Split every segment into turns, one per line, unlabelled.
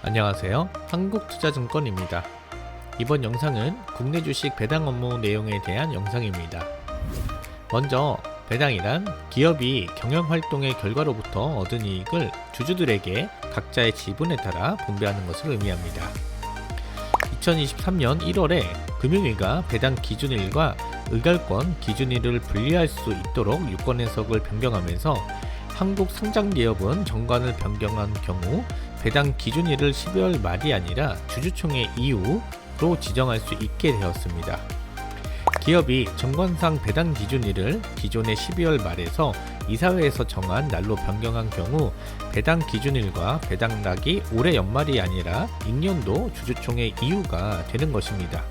안녕하세요. 한국투자증권입니다. 이번 영상은 국내 주식 배당 업무 내용에 대한 영상입니다. 먼저 배당이란 기업이 경영활동의 결과로부터 얻은 이익을 주주들에게 각자의 지분에 따라 분배하는 것을 의미합니다. 2023년 1월에 금융위가 배당 기준일과 의결권 기준일을 분리할 수 있도록 유권 해석을 변경하면서 한국 상장기업은 정관을 변경한 경우 배당 기준일을 12월 말이 아니라 주주총회 이후로 지정할 수 있게 되었습니다. 기업이 정관상 배당 기준일을 기존의 12월 말에서 이사회에서 정한 날로 변경한 경우 배당 기준일과 배당락이 올해 연말이 아니라 임년도 주주총회 이후가 되는 것입니다.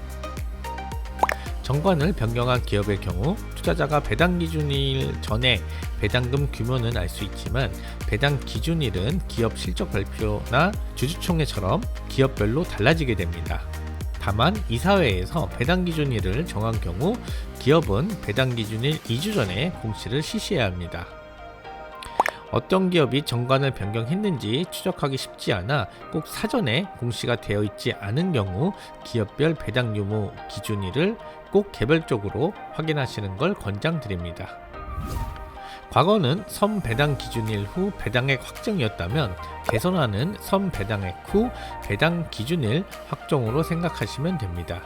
정관을 변경한 기업의 경우 투자자가 배당 기준일 전에 배당금 규모는 알 수 있지만 배당 기준일은 기업 실적 발표나 주주총회처럼 기업별로 달라지게 됩니다. 다만 이사회에서 배당 기준일을 정한 경우 기업은 배당 기준일 2주 전에 공시를 실시해야 합니다. 어떤 기업이 정관을 변경했는지 추적하기 쉽지 않아 꼭 사전에 공시가 되어 있지 않은 경우 기업별 배당 유무 기준일을 꼭 개별적으로 확인하시는 걸 권장드립니다. 과거는 선배당 기준일 후 배당액 확정이었다면 개선안은 선배당액 후 배당 기준일 확정으로 생각하시면 됩니다.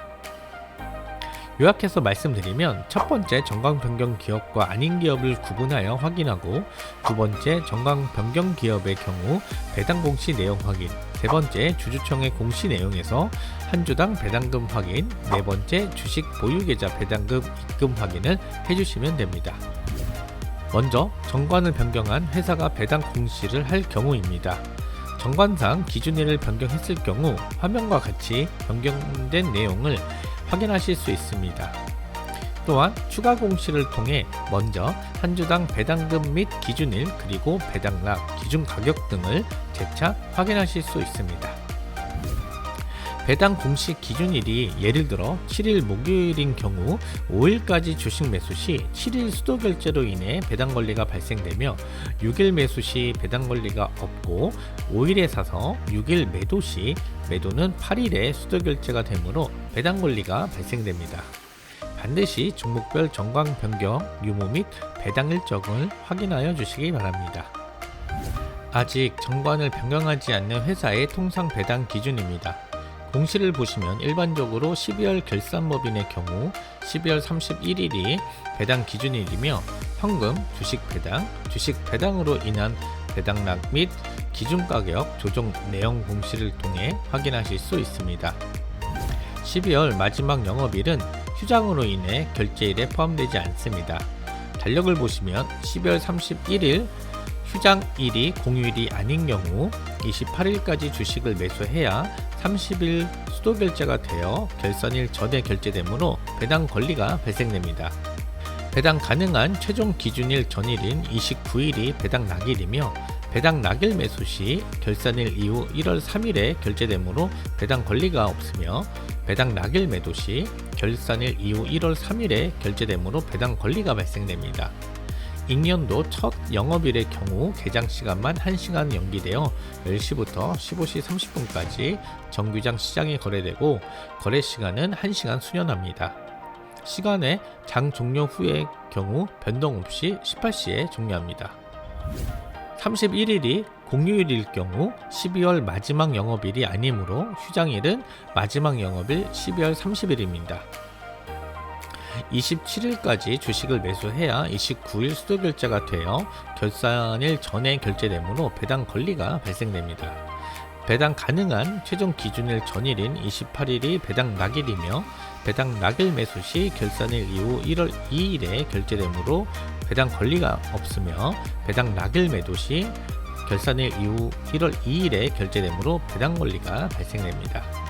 요약해서 말씀드리면 첫 번째 정관 변경 기업과 아닌 기업을 구분하여 확인하고 두 번째 정관 변경 기업의 경우 배당 공시 내용 확인, 세 번째 주주총회 공시 내용에서 한 주당 배당금 확인, 네 번째 주식 보유계좌 배당금 입금 확인을 해주시면 됩니다. 먼저 정관을 변경한 회사가 배당 공시를 할 경우입니다. 정관상 기준일을 변경했을 경우 화면과 같이 변경된 내용을 확인하실 수 있습니다. 또한 추가 공시를 통해 먼저 한 주당 배당금 및 기준일 그리고 배당락, 기준 가격 등을 재차 확인하실 수 있습니다. 배당 공시 기준일이 예를 들어 7일 목요일인 경우 5일까지 주식 매수 시 7일 수도 결제로 인해 배당 권리가 발생되며 6일 매수 시 배당 권리가 없고 5일에 사서 6일 매도 시 매도는 8일에 수도 결제가 되므로 배당 권리가 발생됩니다. 반드시 종목별 정관 변경, 유무 및 배당 일정을 확인하여 주시기 바랍니다. 아직 정관을 변경하지 않는 회사의 통상 배당 기준입니다. 공시를 보시면 일반적으로 12월 결산법인의 경우 12월 31일이 배당 기준일이며 현금, 주식 배당으로 인한 배당락 및 기준가격 조정 내용 공시를 통해 확인하실 수 있습니다. 12월 마지막 영업일은 휴장으로 인해 결제일에 포함되지 않습니다. 달력을 보시면 12월 31일 휴장일이 공휴일이 아닌 경우 28일까지 주식을 매수해야 30일 수도 결제가 되어 결산일 전에 결제되므로 배당 권리가 발생됩니다. 배당 가능한 최종 기준일 전일인 29일이 배당 낙일이며 배당 낙일 매수 시 결산일 이후 1월 3일에 결제되므로 배당 권리가 없으며 배당 낙일 매도 시 결산일 이후 1월 3일에 결제되므로 배당 권리가 발생됩니다. 임년도 첫 영업일의 경우 개장 시간만 1시간 연기되어 10시부터 15시 30분까지 정규장 시장이 거래되고 거래 시간은 1시간 수년합니다. 시간에 장 종료 후의 경우 변동 없이 18시에 종료합니다. 31일이 공휴일일 경우 12월 마지막 영업일이 아니므로 휴장일은 마지막 영업일 12월 30일입니다. 27일까지 주식을 매수해야 29일 수도 결제가 되어 결산일 전에 결제되므로 배당 권리가 발생됩니다. 배당 가능한 최종 기준일 전일인 28일이 배당 낙일이며 배당 낙일 매수 시 결산일 이후 1월 2일에 결제되므로 배당 권리가 없으며 배당 낙일 매도 시 결산일 이후 1월 2일에 결제되므로 배당 권리가 발생됩니다.